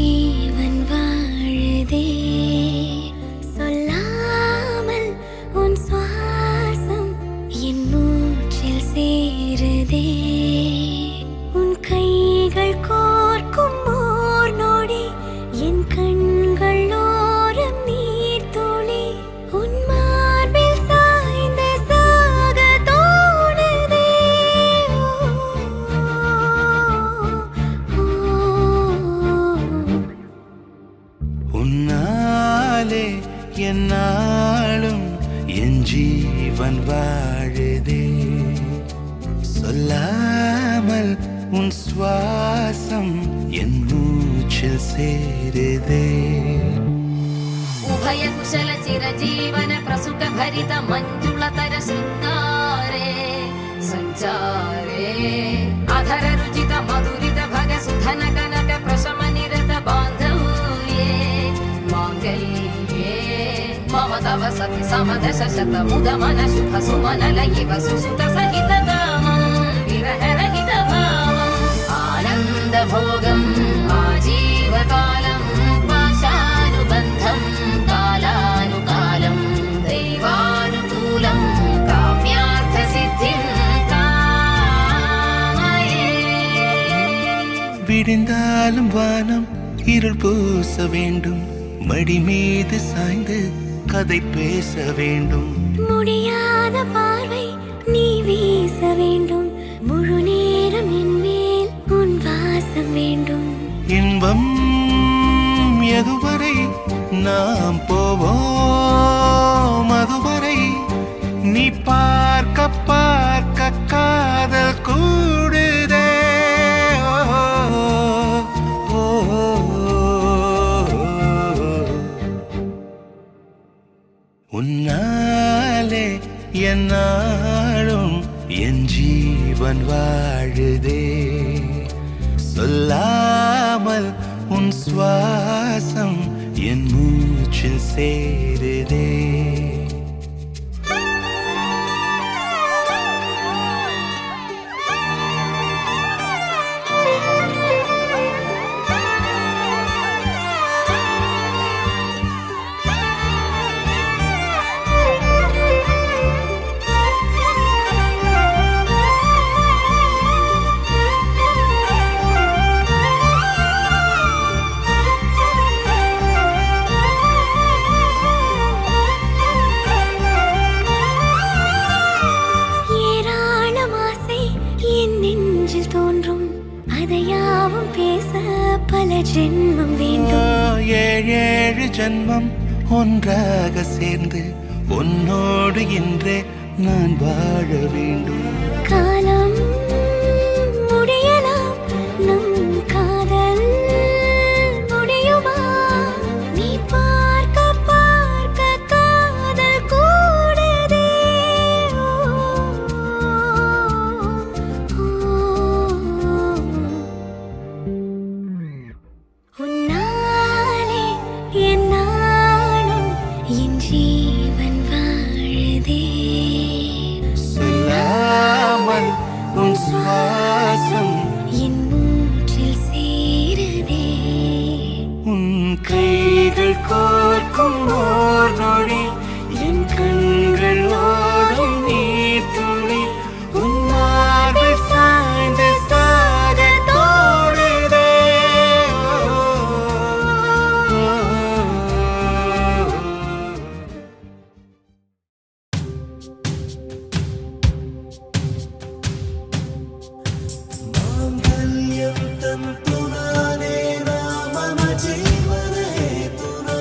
ஜீவன் வாழுதே சொல்லாமல் உன் சுவாசம் என் மூச்சில் சேருதே உன் கைகள் கோர்க்கும் ஓர் நொடி என் கண்கள் ஓரம் நீர் துளி உன் மார்பில் சாய்ந்த சாக தோணுதே உன்னாலே என்னாலும் என் ஜீவன் வாழுதே சொல்லாமல் உன் சுவாசம் என் மூச்சில் சேருதே उभय कुशल चिरजीवन प्रसुख भरित मंजुलतर शृंगारे संचारे अधर रुचित मधुरित भग सुधन कनक प्रशम निरत बांधव्ये मांगल्ये मम तव सति समदश शत मुद मन शुभ सुमन लयिव सुसुत सहित कामं विरह रहित भावम् आनंद भोगम् आजीवकालम् पाशानुबन्धं कालानुकालं दैवानुकूलं काम्यार्थसिद्धिं कामये விடிந்தாலும் வானம் இருள் பூச வேண்டும் மடி மீது சாய்ந்து கதை பேச வேண்டும் முடியாத பார்வை நீ வீச வேண்டும் முழு நேரம் என் மேல் உன் வாசம் வேண்டும் இன்பம் எதுவரை நாம் போவோம் அதுவரை நீ பார்க்க பார்க்க காதல் கூடுதே ஓ, ஓ, உன்னாலே என்னாலும் என் ஜீவன் வாழுதே சொல்லாமல் உன் சுவாசம் என் மூச்சில் சேருதே ஏராளம் ஆசை என் நெஞ்சில் தோன்றும் அதையாவும் பேச பல ஜென்மம் வேண்டும் ஏழேழு ஜன்மம் ஒன்றாக சேர்ந்து உன்னோடு இன்றே நான் வாழ வேண்டும் காலம் முடியலாம் நம் காதல் முடியுமா நீ பார்க்க பார்க்க காதல் கூடுதே உன்னாலே என்னாலும் என் ஜீவன் வாழுதே சொல்லாமல் உன் சுவாசம் என் மூச்சில் சேருதே உன் கைகள் கோர்க்கும் ஓர் நொடி என் கண்கள் ஓடும் நீர் துளி உன் மார்பில் சாய்ந்து சாக தோணுதே மாங்கல்யம் தந்துனானே நாம ஜீவன ஹேதுனா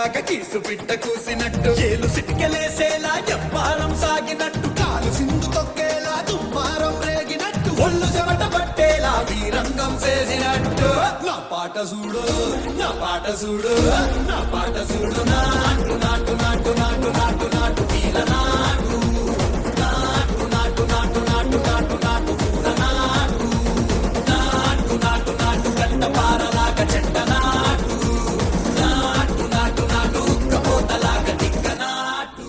దాకా కీసు పిట్ట కూసినట్టు ఏలు సిటికెలేసేలా ఎప్పారం సాగినట్టు కాలు సింధు తొక్కేలా దుమ్మారం రేగినట్టు ఒళ్ళు చెమట పట్టేలా వీరంగం చేసినట్టు నా పాట చూడు నా పాట చూడు నా పాట చూడు నాటు నాటు నాటు నాటు నాటు నాటు తీల నాటు నాటు నాటు నాటు నాటు నాటు నాటు పూల నాటు నాటు నాటు నాటు గంట పారలాగా చెట్ట నాటు నాటు నాటు నాటు ఉక్కపోతలాగా దిక్క నాటు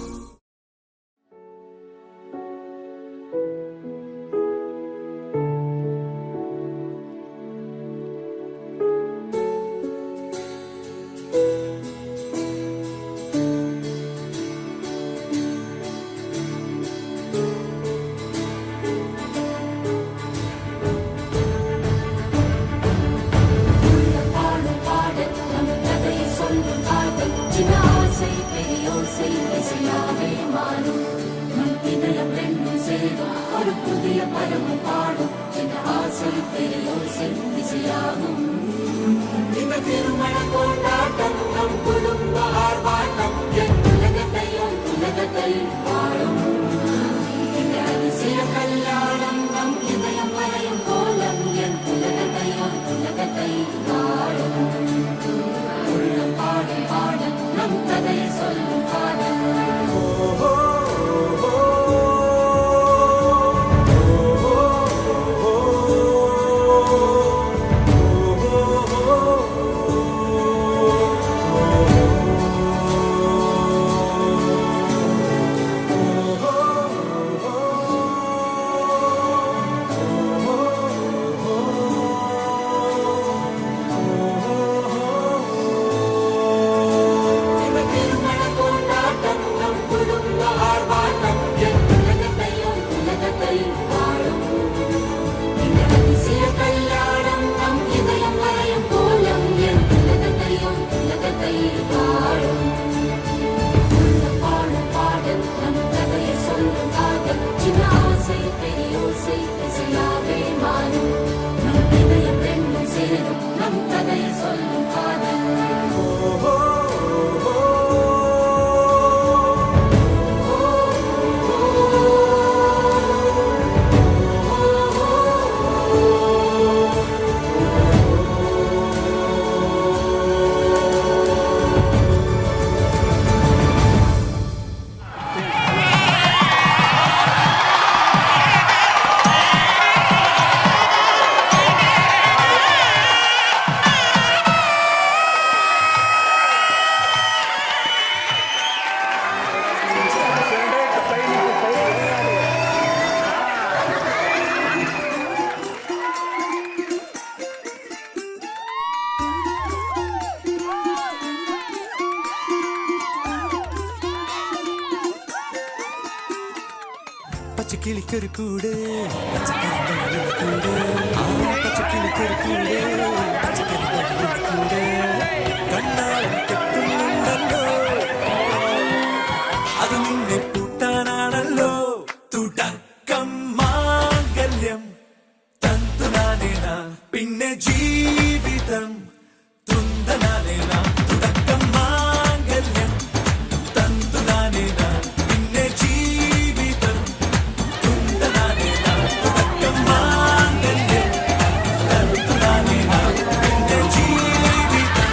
பச்சைக்கிளிக்கொரு கூடு பச்சைக்கிளிக்கொரு கூடு பச்சைக்கிளிக்கொரு கூடு பச்சைக்கிளிக்கொரு கூடு கண்ணாலும் கெட்டுண்டல்லோ அது നിന്നെ പൂട്ടാനാണല്ലോ തുടക്കം മാംഗല്യം തന്തുനാനേന പിന്നെ ജീവിതം തുന്തനാനേന തുടക്കം മാംഗല്യം തന്തുനാനേന പിന്നെ ജീവിതം തുന്തനാനേന തുടക്കം മാംഗല്യം തന്തുനാനേന പിന്നെ ജീവിതം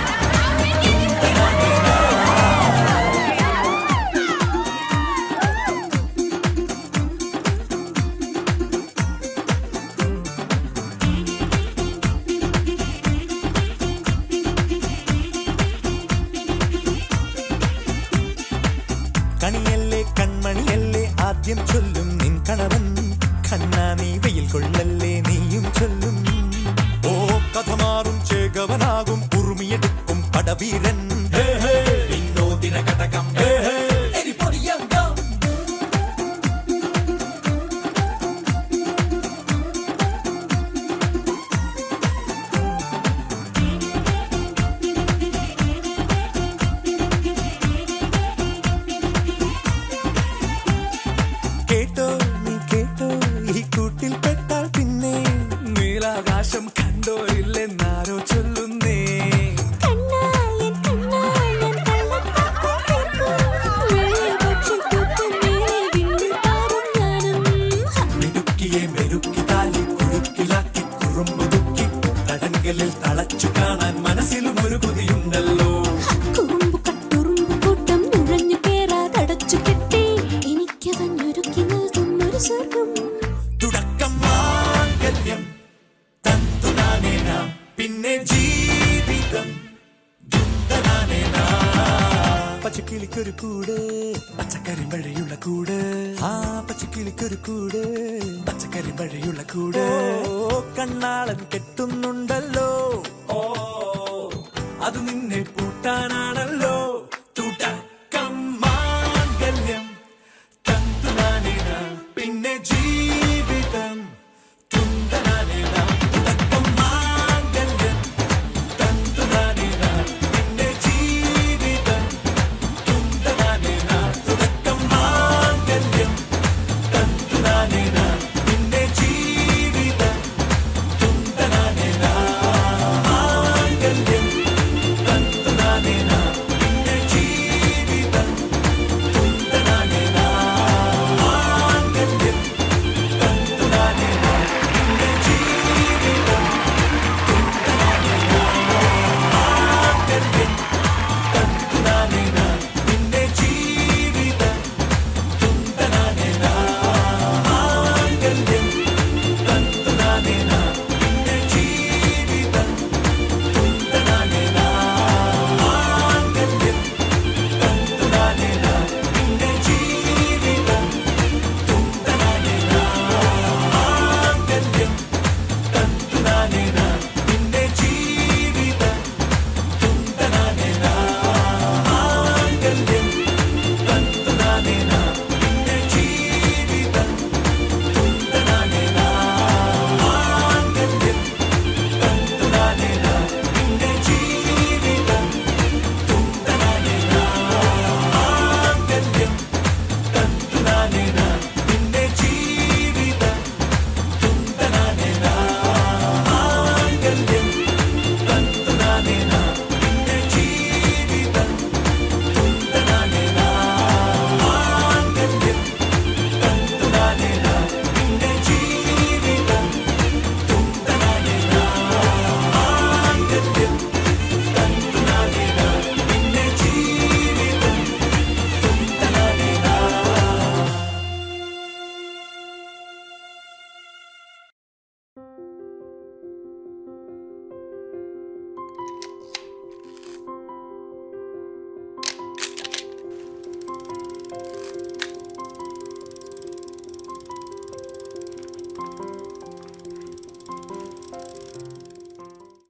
തുന്തനാനേന കണിയല്ലേ കൺമണിയല്ലേ ആദ്യം ചൊല്ലും നിൻ കണവൻ കണ്ണാ നീ വെയിൽ കൊള്ളല്ലേ നീയും ചൊല്ലും ഓ കഥ മാറും ചേകവനാകും ഉറുമിയെടുക്കും പടവീരൻ വിനോദിന കടകം എരിപൊടിയങ്കം കേട്ടോ നീ കേട്ടോ ഈ കൂട്ടിൽ പെട്ടാൽ പിന്നെ നീലാകാശം കണ്ടോ ഇല്ലെന്നാരോ ചൊല്ലുന്നേ கண்ணா என் പച്ചക്കിളിക്കൊരു കൂട് പച്ചക്കറി മഴയുള്ള കൂട് ആ പച്ചക്കിളിക്കൊരു കൂട് പച്ചക്കറി മഴയുള്ള കൂട് കണ്ണാളൻ കെട്ടുന്നുണ്ടല്ലോ ഓ അത് നിന്നെ പൂട്ടാനാണല്ലോ